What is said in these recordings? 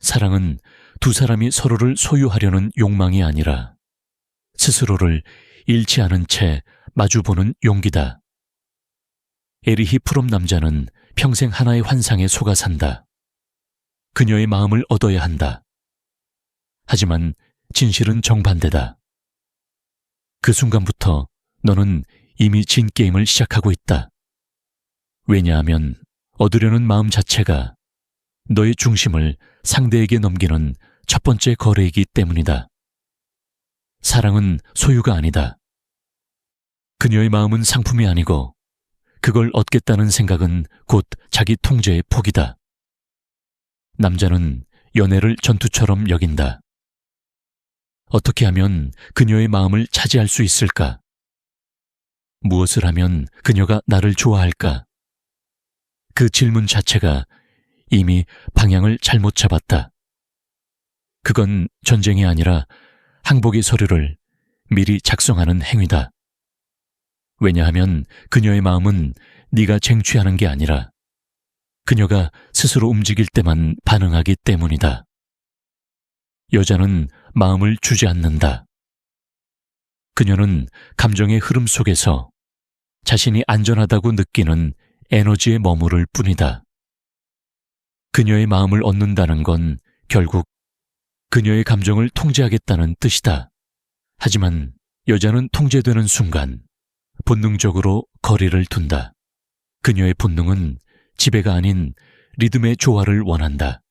사랑은 두 사람이 서로를 소유하려는 욕망이 아니라 스스로를 잃지 않은 채 마주보는 용기다. 에리히 프롬 남자는 평생 하나의 환상에 속아 산다. 그녀의 마음을 얻어야 한다. 하지만 진실은 정반대다. 그 순간부터 너는 이미 진 게임을 시작하고 있다. 왜냐하면 얻으려는 마음 자체가 너의 중심을 상대에게 넘기는 첫 번째 거래이기 때문이다. 사랑은 소유가 아니다. 그녀의 마음은 상품이 아니고 그걸 얻겠다는 생각은 곧 자기 통제의 포기다. 남자는 연애를 전투처럼 여긴다. 어떻게 하면 그녀의 마음을 차지할 수 있을까? 무엇을 하면 그녀가 나를 좋아할까? 그 질문 자체가 이미 방향을 잘못 잡았다. 그건 전쟁이 아니라 항복의 서류를 미리 작성하는 행위다. 왜냐하면 그녀의 마음은 네가 쟁취하는 게 아니라 그녀가 스스로 움직일 때만 반응하기 때문이다. 여자는 마음을 주지 않는다. 그녀는 감정의 흐름 속에서 자신이 안전하다고 느끼는 에너지에 머무를 뿐이다. 그녀의 마음을 얻는다는 건 결국 그녀의 감정을 통제하겠다는 뜻이다. 하지만 여자는 통제되는 순간 본능적으로 거리를 둔다. 그녀의 본능은 지배가 아닌 리듬의 조화를 원한다.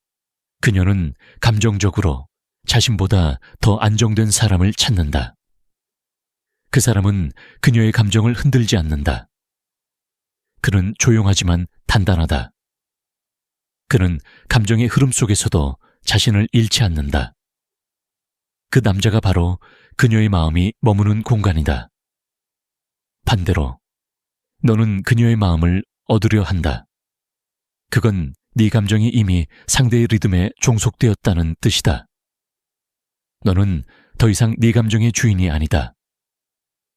그녀는 감정적으로 자신보다 더 안정된 사람을 찾는다. 그 사람은 그녀의 감정을 흔들지 않는다. 그는 조용하지만 단단하다. 그는 감정의 흐름 속에서도 자신을 잃지 않는다. 그 남자가 바로 그녀의 마음이 머무는 공간이다. 반대로 너는 그녀의 마음을 얻으려 한다. 그건 네 감정이 이미 상대의 리듬에 종속되었다는 뜻이다. 너는 더 이상 네 감정의 주인이 아니다.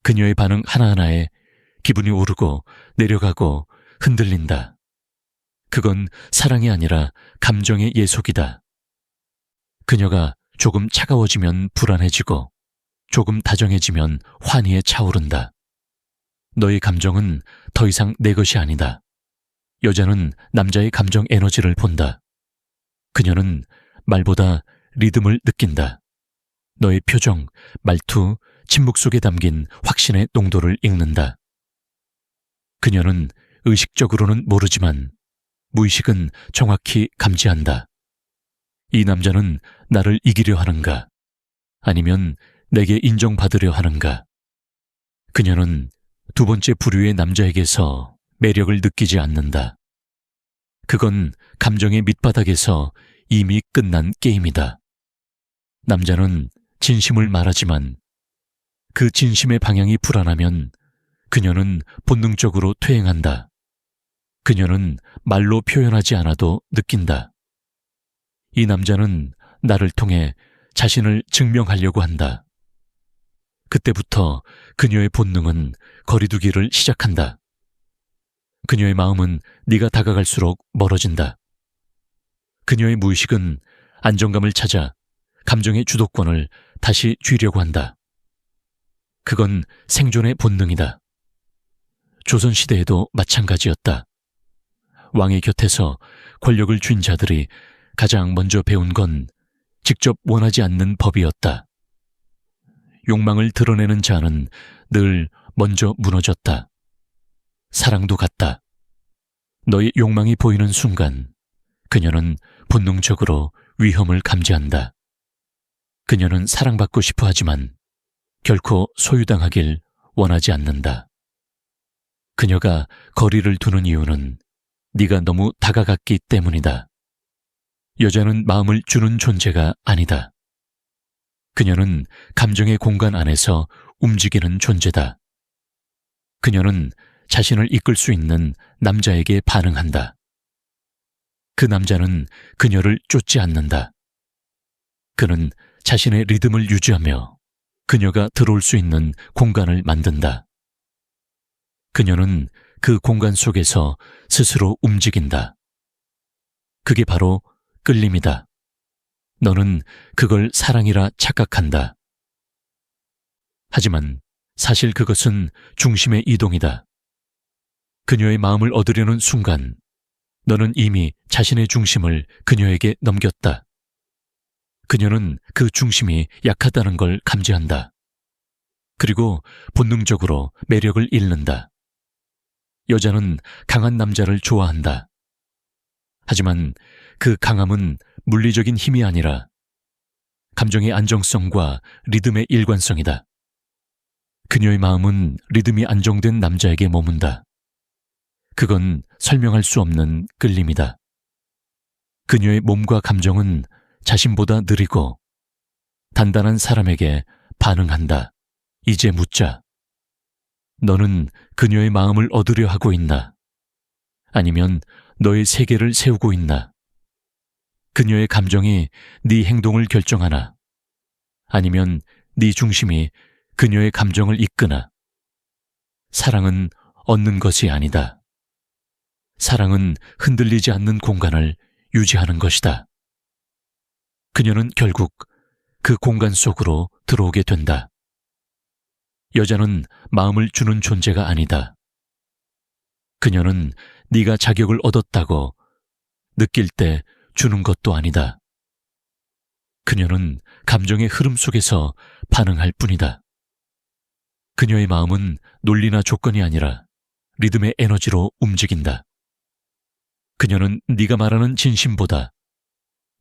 그녀의 반응 하나하나에 기분이 오르고 내려가고 흔들린다. 그건 사랑이 아니라 감정의 예속이다. 그녀가 조금 차가워지면 불안해지고 조금 다정해지면 환희에 차오른다. 너의 감정은 더 이상 내 것이 아니다. 여자는 남자의 감정 에너지를 본다. 그녀는 말보다 리듬을 느낀다. 너의 표정, 말투, 침묵 속에 담긴 확신의 농도를 읽는다. 그녀는 의식적으로는 모르지만 무의식은 정확히 감지한다. 이 남자는 나를 이기려 하는가? 아니면 내게 인정받으려 하는가? 그녀는 두 번째 부류의 남자에게서 매력을 느끼지 않는다. 그건 감정의 밑바닥에서 이미 끝난 게임이다. 남자는 진심을 말하지만 그 진심의 방향이 불안하면 그녀는 본능적으로 퇴행한다. 그녀는 말로 표현하지 않아도 느낀다. 이 남자는 나를 통해 자신을 증명하려고 한다. 그때부터 그녀의 본능은 거리두기를 시작한다. 그녀의 마음은 네가 다가갈수록 멀어진다. 그녀의 무의식은 안정감을 찾아 감정의 주도권을 다시 쥐려고 한다. 그건 생존의 본능이다. 조선시대에도 마찬가지였다. 왕의 곁에서 권력을 쥔 자들이 가장 먼저 배운 건 직접 원하지 않는 법이었다. 욕망을 드러내는 자는 늘 먼저 무너졌다. 사랑도 같다. 너의 욕망이 보이는 순간 그녀는 본능적으로 위험을 감지한다. 그녀는 사랑받고 싶어 하지만 결코 소유당하길 원하지 않는다. 그녀가 거리를 두는 이유는 네가 너무 다가갔기 때문이다. 여자는 마음을 주는 존재가 아니다. 그녀는 감정의 공간 안에서 움직이는 존재다. 그녀는 자신을 이끌 수 있는 남자에게 반응한다. 그 남자는 그녀를 쫓지 않는다. 그는 자신의 리듬을 유지하며 그녀가 들어올 수 있는 공간을 만든다. 그녀는 그 공간 속에서 스스로 움직인다. 그게 바로 끌림이다. 너는 그걸 사랑이라 착각한다. 하지만 사실 그것은 중심의 이동이다. 그녀의 마음을 얻으려는 순간 너는 이미 자신의 중심을 그녀에게 넘겼다. 그녀는 그 중심이 약하다는 걸 감지한다. 그리고 본능적으로 매력을 잃는다. 여자는 강한 남자를 좋아한다. 하지만 그 강함은 물리적인 힘이 아니라 감정의 안정성과 리듬의 일관성이다. 그녀의 마음은 리듬이 안정된 남자에게 머문다. 그건 설명할 수 없는 끌림이다. 그녀의 몸과 감정은 자신보다 느리고 단단한 사람에게 반응한다. 이제 묻자. 너는 그녀의 마음을 얻으려 하고 있나? 아니면 너의 세계를 세우고 있나? 그녀의 감정이 네 행동을 결정하나? 아니면 네 중심이 그녀의 감정을 이끄나? 사랑은 얻는 것이 아니다. 사랑은 흔들리지 않는 공간을 유지하는 것이다. 그녀는 결국 그 공간 속으로 들어오게 된다. 여자는 마음을 주는 존재가 아니다. 그녀는 네가 자격을 얻었다고 느낄 때 주는 것도 아니다. 그녀는 감정의 흐름 속에서 반응할 뿐이다. 그녀의 마음은 논리나 조건이 아니라 리듬의 에너지로 움직인다. 그녀는 네가 말하는 진심보다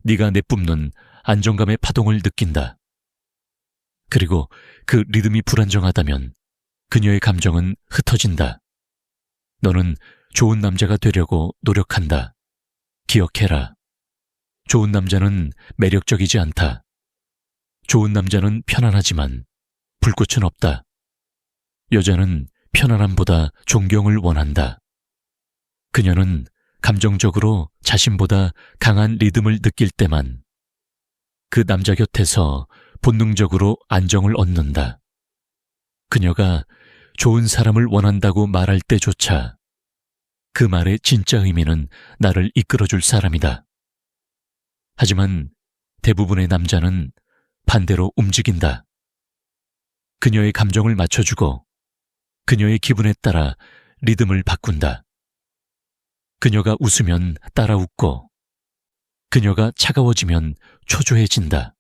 네가 내뿜는 안정감의 파동을 느낀다. 그리고 그 리듬이 불안정하다면 그녀의 감정은 흩어진다. 너는 좋은 남자가 되려고 노력한다. 기억해라. 좋은 남자는 매력적이지 않다. 좋은 남자는 편안하지만 불꽃은 없다. 여자는 편안함보다 존경을 원한다. 그녀는 감정적으로 자신보다 강한 리듬을 느낄 때만 그 남자 곁에서 본능적으로 안정을 얻는다. 그녀가 좋은 사람을 원한다고 말할 때조차 그 말의 진짜 의미는 나를 이끌어줄 사람이다. 하지만 대부분의 남자는 반대로 움직인다. 그녀의 감정을 맞춰주고 그녀의 기분에 따라 리듬을 바꾼다. 그녀가 웃으면 따라 웃고 그녀가 차가워지면 초조해진다.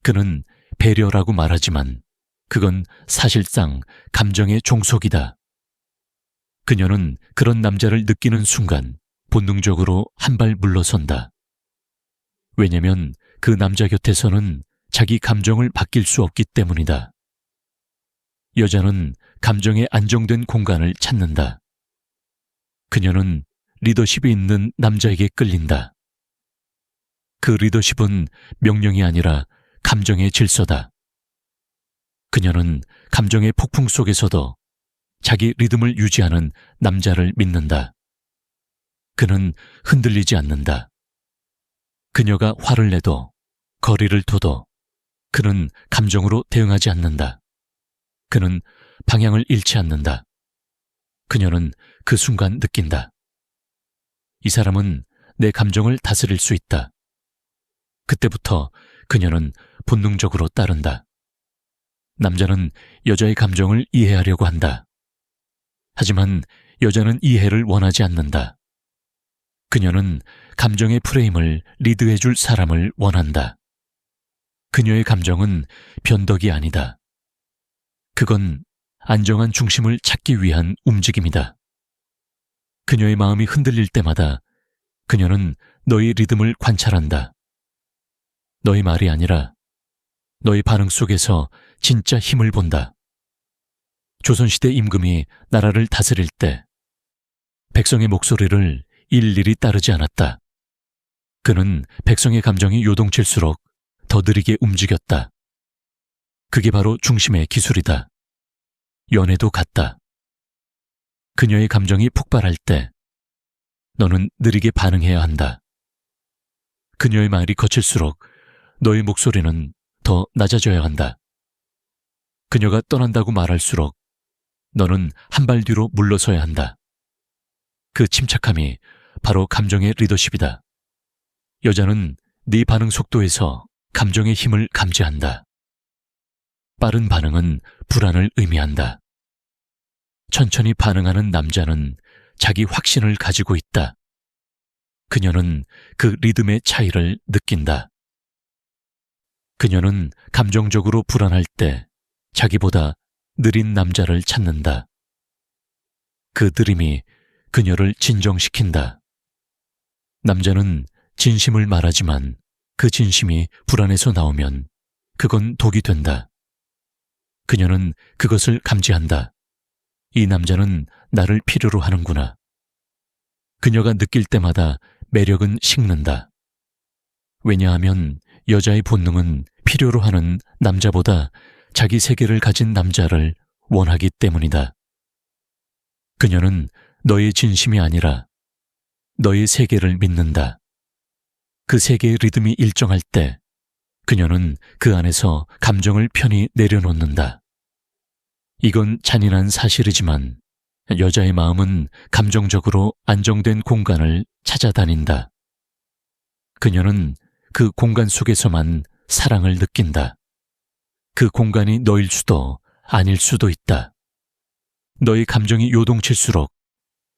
그는 배려라고 말하지만 그건 사실상 감정의 종속이다. 그녀는 그런 남자를 느끼는 순간 본능적으로 한 발 물러선다. 왜냐면 그 남자 곁에서는 자기 감정을 바뀔 수 없기 때문이다. 여자는 감정의 안정된 공간을 찾는다. 그녀는 리더십이 있는 남자에게 끌린다. 그 리더십은 명령이 아니라 감정의 질서다. 그녀는 감정의 폭풍 속에서도 자기 리듬을 유지하는 남자를 믿는다. 그는 흔들리지 않는다. 그녀가 화를 내도 거리를 둬도 그는 감정으로 대응하지 않는다. 그는 방향을 잃지 않는다. 그녀는 그 순간 느낀다. 이 사람은 내 감정을 다스릴 수 있다. 그때부터 그녀는 본능적으로 따른다. 남자는 여자의 감정을 이해하려고 한다. 하지만 여자는 이해를 원하지 않는다. 그녀는 감정의 프레임을 리드해줄 사람을 원한다. 그녀의 감정은 변덕이 아니다. 그건 안정한 중심을 찾기 위한 움직임이다. 그녀의 마음이 흔들릴 때마다 그녀는 너의 리듬을 관찰한다. 너의 말이 아니라 너의 반응 속에서 진짜 힘을 본다. 조선시대 임금이 나라를 다스릴 때 백성의 목소리를 일일이 따르지 않았다. 그는 백성의 감정이 요동칠수록 더 느리게 움직였다. 그게 바로 중심의 기술이다. 연애도 같다. 그녀의 감정이 폭발할 때 너는 느리게 반응해야 한다. 그녀의 말이 거칠수록 너의 목소리는 더 낮아져야 한다. 그녀가 떠난다고 말할수록 너는 한 발 뒤로 물러서야 한다. 그 침착함이 바로 감정의 리더십이다. 여자는 네 반응 속도에서 감정의 힘을 감지한다. 빠른 반응은 불안을 의미한다. 천천히 반응하는 남자는 자기 확신을 가지고 있다. 그녀는 그 리듬의 차이를 느낀다. 그녀는 감정적으로 불안할 때 자기보다 느린 남자를 찾는다. 그 느림이 그녀를 진정시킨다. 남자는 진심을 말하지만 그 진심이 불안에서 나오면 그건 독이 된다. 그녀는 그것을 감지한다. 이 남자는 나를 필요로 하는구나. 그녀가 느낄 때마다 매력은 식는다. 왜냐하면 여자의 본능은 필요로 하는 남자보다 자기 세계를 가진 남자를 원하기 때문이다. 그녀는 너의 진심이 아니라 너의 세계를 믿는다. 그 세계의 리듬이 일정할 때 그녀는 그 안에서 감정을 편히 내려놓는다. 이건 잔인한 사실이지만 여자의 마음은 감정적으로 안정된 공간을 찾아다닌다. 그녀는 그 공간 속에서만 사랑을 느낀다. 그 공간이 너일 수도 아닐 수도 있다. 너의 감정이 요동칠수록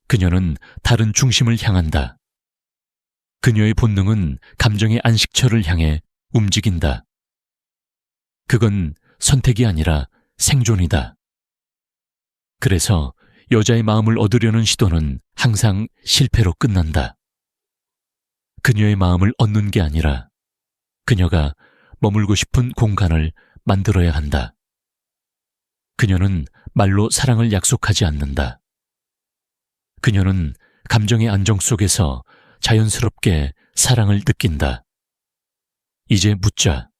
그녀는 다른 중심을 향한다. 그녀의 본능은 감정의 안식처를 향해 움직인다. 그건 선택이 아니라 생존이다. 그래서 여자의 마음을 얻으려는 시도는 항상 실패로 끝난다. 그녀의 마음을 얻는 게 아니라 그녀가 머물고 싶은 공간을 만들어야 한다. 그녀는 말로 사랑을 약속하지 않는다. 그녀는 감정의 안정 속에서 자연스럽게 사랑을 느낀다. 이제 묻자.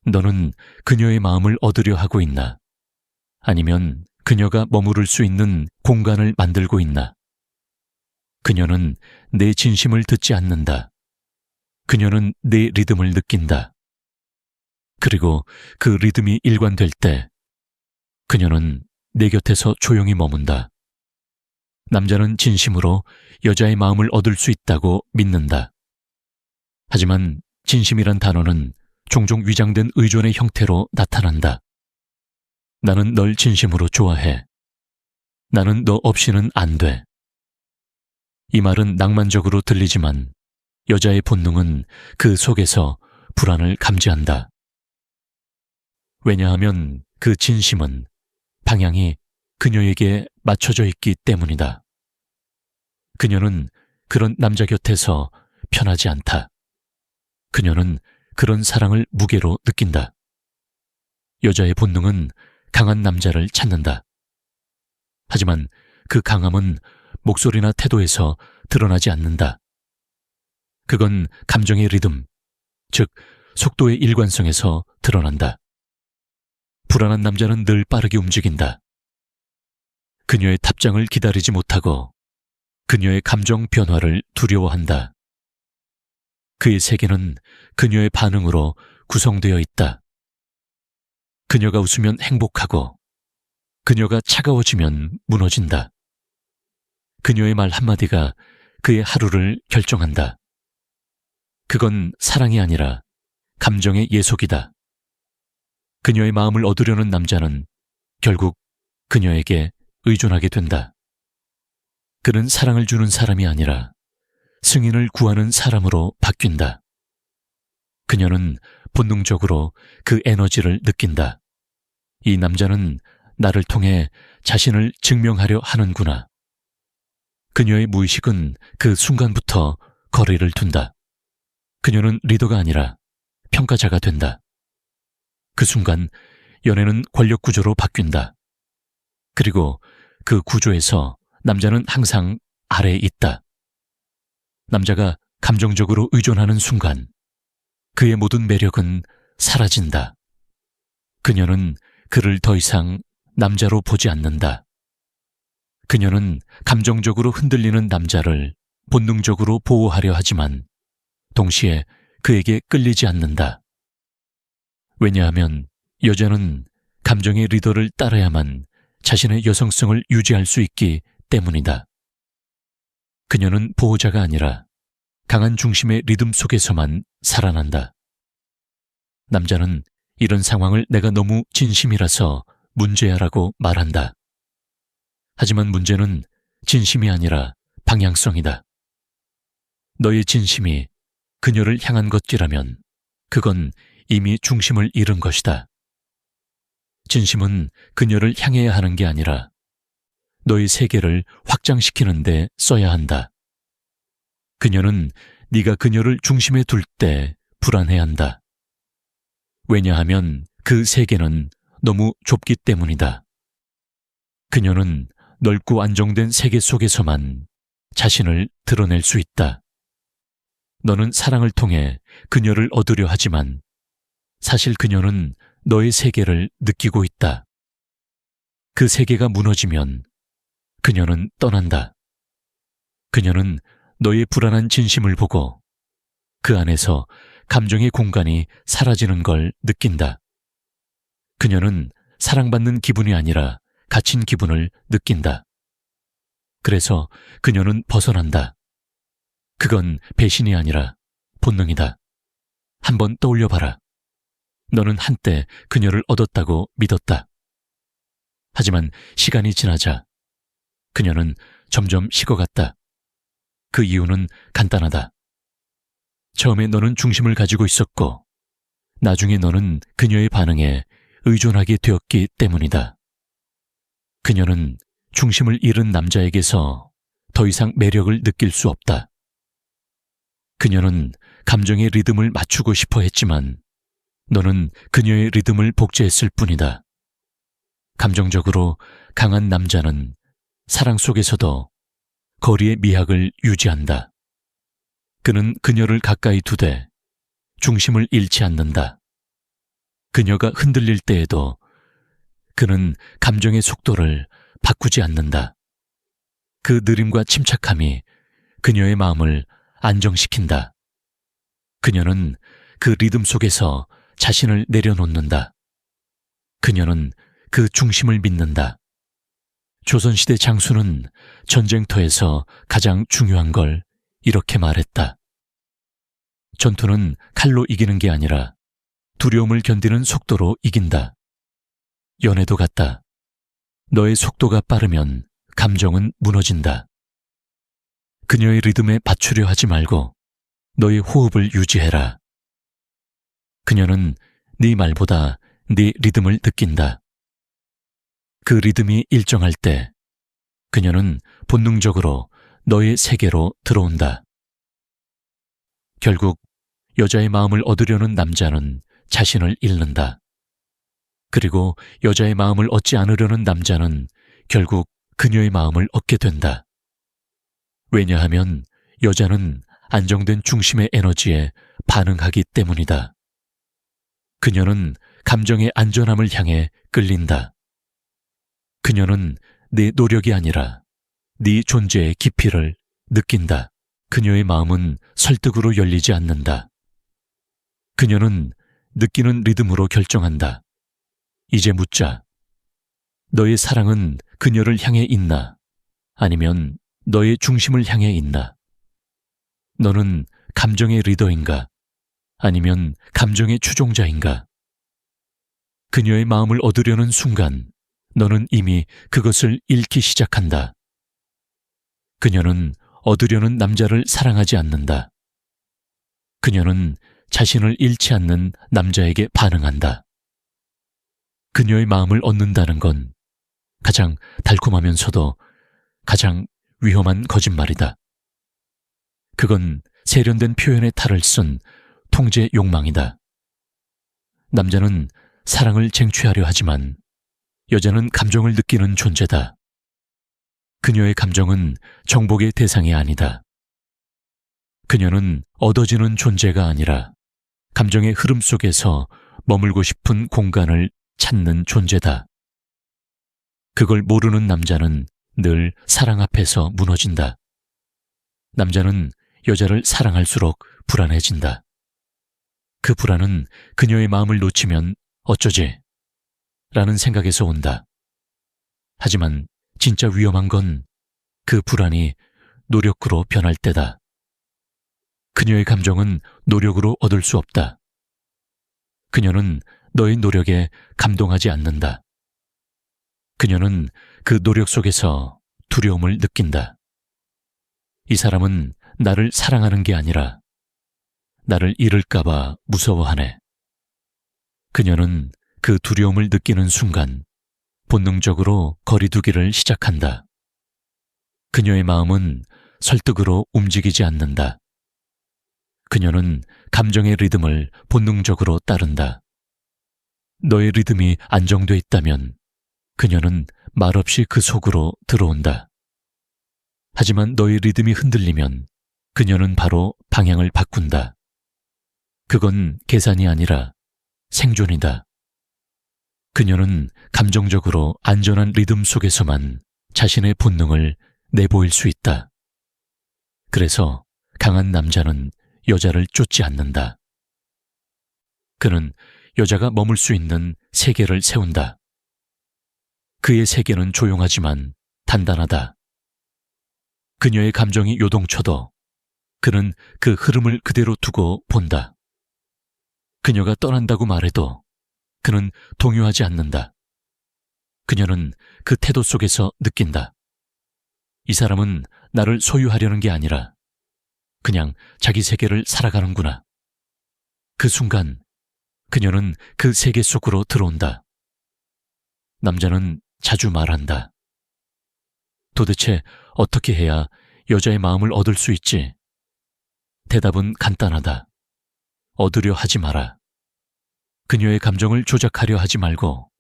너는 그녀의 마음을 얻으려 하고 있나? 아니면 그녀가 머무를 수 있는 공간을 만들고 있나? 그녀는 내 진심을 듣지 않는다. 그녀는 내 리듬을 느낀다. 그리고 그 리듬이 일관될 때 그녀는 내 곁에서 조용히 머문다. 남자는 진심으로 여자의 마음을 얻을 수 있다고 믿는다. 하지만 진심이란 단어는 종종 위장된 의존의 형태로 나타난다. 나는 널 진심으로 좋아해. 나는 너 없이는 안 돼. 이 말은 낭만적으로 들리지만 여자의 본능은 그 속에서 불안을 감지한다. 왜냐하면 그 진심은 방향이 그녀에게 맞춰져 있기 때문이다. 그녀는 그런 남자 곁에서 편하지 않다. 그녀는 그런 사랑을 무게로 느낀다. 여자의 본능은 강한 남자를 찾는다. 하지만 그 강함은 목소리나 태도에서 드러나지 않는다. 그건 감정의 리듬, 즉 속도의 일관성에서 드러난다. 불안한 남자는 늘 빠르게 움직인다. 그녀의 탑장을 기다리지 못하고 그녀의 감정 변화를 두려워한다. 그의 세계는 그녀의 반응으로 구성되어 있다. 그녀가 웃으면 행복하고 그녀가 차가워지면 무너진다. 그녀의 말 한마디가 그의 하루를 결정한다. 그건 사랑이 아니라 감정의 예속이다. 그녀의 마음을 얻으려는 남자는 결국 그녀에게 의존하게 된다. 그는 사랑을 주는 사람이 아니라 승인을 구하는 사람으로 바뀐다. 그녀는 본능적으로 그 에너지를 느낀다. 이 남자는 나를 통해 자신을 증명하려 하는구나. 그녀의 무의식은 그 순간부터 거리를 둔다. 그녀는 리더가 아니라 평가자가 된다. 그 순간 연애는 권력 구조로 바뀐다. 그리고 그 구조에서 남자는 항상 아래에 있다. 남자가 감정적으로 의존하는 순간 그의 모든 매력은 사라진다. 그녀는 그를 더 이상 남자로 보지 않는다. 그녀는 감정적으로 흔들리는 남자를 본능적으로 보호하려 하지만 동시에 그에게 끌리지 않는다. 왜냐하면 여자는 감정의 리더를 따라야만 자신의 여성성을 유지할 수 있기 때문이다. 그녀는 보호자가 아니라 강한 중심의 리듬 속에서만 살아난다. 남자는 이런 상황을 내가 너무 진심이라서 문제야라고 말한다. 하지만 문제는 진심이 아니라 방향성이다. 너의 진심이 그녀를 향한 것이라면 그건 이미 중심을 잃은 것이다. 진심은 그녀를 향해야 하는 게 아니라 너의 세계를 확장시키는 데 써야 한다. 그녀는 네가 그녀를 중심에 둘 때 불안해한다. 왜냐하면 그 세계는 너무 좁기 때문이다. 그녀는 넓고 안정된 세계 속에서만 자신을 드러낼 수 있다. 너는 사랑을 통해 그녀를 얻으려 하지만 사실 그녀는 너의 세계를 느끼고 있다. 그 세계가 무너지면 그녀는 떠난다. 그녀는 너의 불안한 진심을 보고 그 안에서 감정의 공간이 사라지는 걸 느낀다. 그녀는 사랑받는 기분이 아니라 갇힌 기분을 느낀다. 그래서 그녀는 벗어난다. 그건 배신이 아니라 본능이다. 한번 떠올려봐라. 너는 한때 그녀를 얻었다고 믿었다. 하지만 시간이 지나자 그녀는 점점 식어갔다. 그 이유는 간단하다. 처음에 너는 중심을 가지고 있었고 나중에 너는 그녀의 반응에 의존하게 되었기 때문이다. 그녀는 중심을 잃은 남자에게서 더 이상 매력을 느낄 수 없다. 그녀는 감정의 리듬을 맞추고 싶어 했지만 너는 그녀의 리듬을 복제했을 뿐이다. 감정적으로 강한 남자는 사랑 속에서도 거리의 미학을 유지한다. 그는 그녀를 가까이 두되 중심을 잃지 않는다. 그녀가 흔들릴 때에도 그는 감정의 속도를 바꾸지 않는다. 그 느림과 침착함이 그녀의 마음을 안정시킨다. 그녀는 그 리듬 속에서 자신을 내려놓는다. 그녀는 그 중심을 믿는다. 조선시대 장수는 전쟁터에서 가장 중요한 걸 이렇게 말했다. 전투는 칼로 이기는 게 아니라 두려움을 견디는 속도로 이긴다. 연애도 같다. 너의 속도가 빠르면 감정은 무너진다. 그녀의 리듬에 맞추려 하지 말고 너의 호흡을 유지해라. 그녀는 네 말보다 네 리듬을 느낀다. 그 리듬이 일정할 때 그녀는 본능적으로 너의 세계로 들어온다. 결국 여자의 마음을 얻으려는 남자는 자신을 잃는다. 그리고 여자의 마음을 얻지 않으려는 남자는 결국 그녀의 마음을 얻게 된다. 왜냐하면 여자는 안정된 중심의 에너지에 반응하기 때문이다. 그녀는 감정의 안전함을 향해 끌린다. 그녀는 네 노력이 아니라 네 존재의 깊이를 느낀다. 그녀의 마음은 설득으로 열리지 않는다. 그녀는 느끼는 리듬으로 결정한다. 이제 묻자. 너의 사랑은 그녀를 향해 있나? 아니면 너의 중심을 향해 있나? 너는 감정의 리더인가? 아니면 감정의 추종자인가? 그녀의 마음을 얻으려는 순간 너는 이미 그것을 잃기 시작한다. 그녀는 얻으려는 남자를 사랑하지 않는다. 그녀는 자신을 잃지 않는 남자에게 반응한다. 그녀의 마음을 얻는다는 건 가장 달콤하면서도 가장 위험한 거짓말이다. 그건 세련된 표현의 탈을 쓴 통제 욕망이다. 남자는 사랑을 쟁취하려 하지만 여자는 감정을 느끼는 존재다. 그녀의 감정은 정복의 대상이 아니다. 그녀는 얻어지는 존재가 아니라 감정의 흐름 속에서 머물고 싶은 공간을 찾는 존재다. 그걸 모르는 남자는 늘 사랑 앞에서 무너진다. 남자는 여자를 사랑할수록 불안해진다. 그 불안은 그녀의 마음을 놓치면 어쩌지? 라는 생각에서 온다. 하지만 진짜 위험한 건 그 불안이 노력으로 변할 때다. 그녀의 감정은 노력으로 얻을 수 없다. 그녀는 너의 노력에 감동하지 않는다. 그녀는 그 노력 속에서 두려움을 느낀다. 이 사람은 나를 사랑하는 게 아니라 나를 잃을까봐 무서워하네. 그녀는 그 두려움을 느끼는 순간 본능적으로 거리두기를 시작한다. 그녀의 마음은 설득으로 움직이지 않는다. 그녀는 감정의 리듬을 본능적으로 따른다. 너의 리듬이 안정돼 있다면 그녀는 말없이 그 속으로 들어온다. 하지만 너의 리듬이 흔들리면 그녀는 바로 방향을 바꾼다. 그건 계산이 아니라 생존이다. 그녀는 감정적으로 안전한 리듬 속에서만 자신의 본능을 내보일 수 있다. 그래서 강한 남자는 여자를 쫓지 않는다. 그는 여자가 머물 수 있는 세계를 세운다. 그의 세계는 조용하지만 단단하다. 그녀의 감정이 요동쳐도 그는 그 흐름을 그대로 두고 본다. 그녀가 떠난다고 말해도 그는 동요하지 않는다. 그녀는 그 태도 속에서 느낀다. 이 사람은 나를 소유하려는 게 아니라 그냥 자기 세계를 살아가는구나. 그 순간 그녀는 그 세계 속으로 들어온다. 남자는 자주 말한다. 도대체 어떻게 해야 여자의 마음을 얻을 수 있지? 대답은 간단하다. 얻으려 하지 마라. 그녀의 감정을 조작하려 하지 말고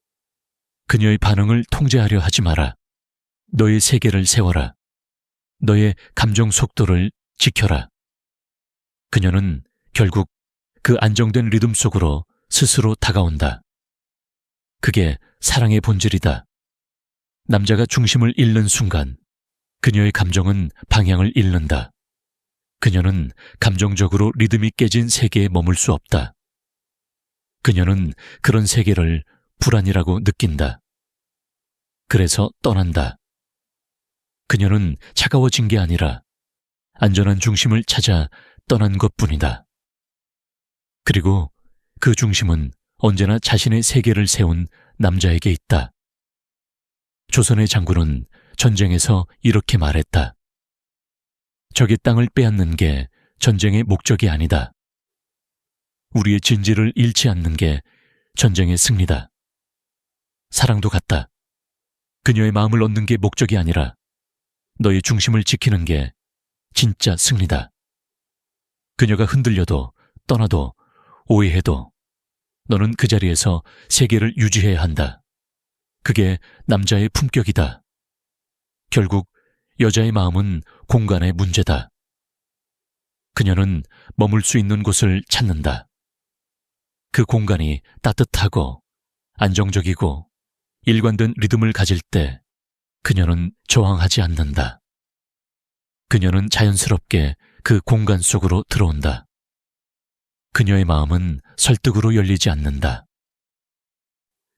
그녀의 반응을 통제하려 하지 마라. 너의 세계를 세워라. 너의 감정 속도를 지켜라. 그녀는 결국 그 안정된 리듬 속으로 스스로 다가온다. 그게 사랑의 본질이다. 남자가 중심을 잃는 순간 그녀의 감정은 방향을 잃는다. 그녀는 감정적으로 리듬이 깨진 세계에 머물 수 없다. 그녀는 그런 세계를 불안이라고 느낀다. 그래서 떠난다. 그녀는 차가워진 게 아니라 안전한 중심을 찾아 떠난 것뿐이다. 그리고 그 중심은 언제나 자신의 세계를 세운 남자에게 있다. 조선의 장군은 전쟁에서 이렇게 말했다. 적의 땅을 빼앗는 게 전쟁의 목적이 아니다. 우리의 진지를 잃지 않는 게 전쟁의 승리다. 사랑도 같다. 그녀의 마음을 얻는 게 목적이 아니라 너의 중심을 지키는 게 진짜 승리다. 그녀가 흔들려도 떠나도 오해해도 너는 그 자리에서 세계를 유지해야 한다. 그게 남자의 품격이다. 결국 여자의 마음은 공간의 문제다. 그녀는 머물 수 있는 곳을 찾는다. 그 공간이 따뜻하고 안정적이고 일관된 리듬을 가질 때 그녀는 저항하지 않는다. 그녀는 자연스럽게 그 공간 속으로 들어온다. 그녀의 마음은 설득으로 열리지 않는다.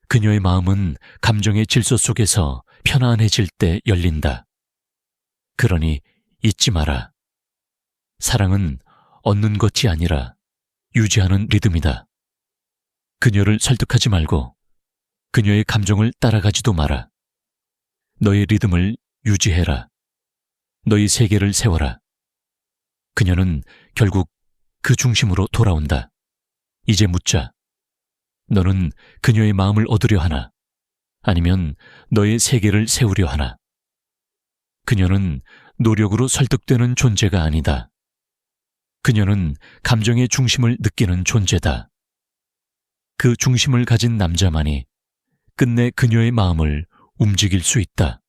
그녀의 마음은 감정의 질서 속에서 편안해질 때 열린다. 그러니 잊지 마라. 사랑은 얻는 것이 아니라 유지하는 리듬이다. 그녀를 설득하지 말고 그녀의 감정을 따라가지도 마라. 너의 리듬을 유지해라. 너의 세계를 세워라. 그녀는 결국 그 중심으로 돌아온다. 이제 묻자. 너는 그녀의 마음을 얻으려 하나? 아니면 너의 세계를 세우려 하나? 그녀는 노력으로 설득되는 존재가 아니다. 그녀는 감정의 중심을 느끼는 존재다. 그 중심을 가진 남자만이 끝내 그녀의 마음을 움직일 수 있다.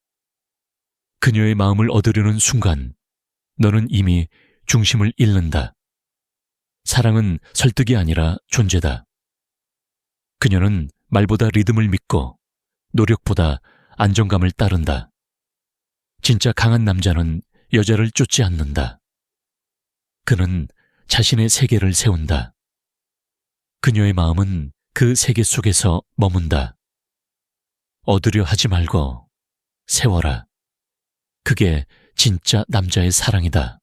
그녀의 마음을 얻으려는 순간 너는 이미 중심을 잃는다. 사랑은 설득이 아니라 존재다. 그녀는 말보다 리듬을 믿고 노력보다 안정감을 따른다. 진짜 강한 남자는 여자를 쫓지 않는다. 그는 자신의 세계를 세운다. 그녀의 마음은 그 세계 속에서 머문다. 얻으려 하지 말고 세워라. 그게 진짜 남자의 사랑이다.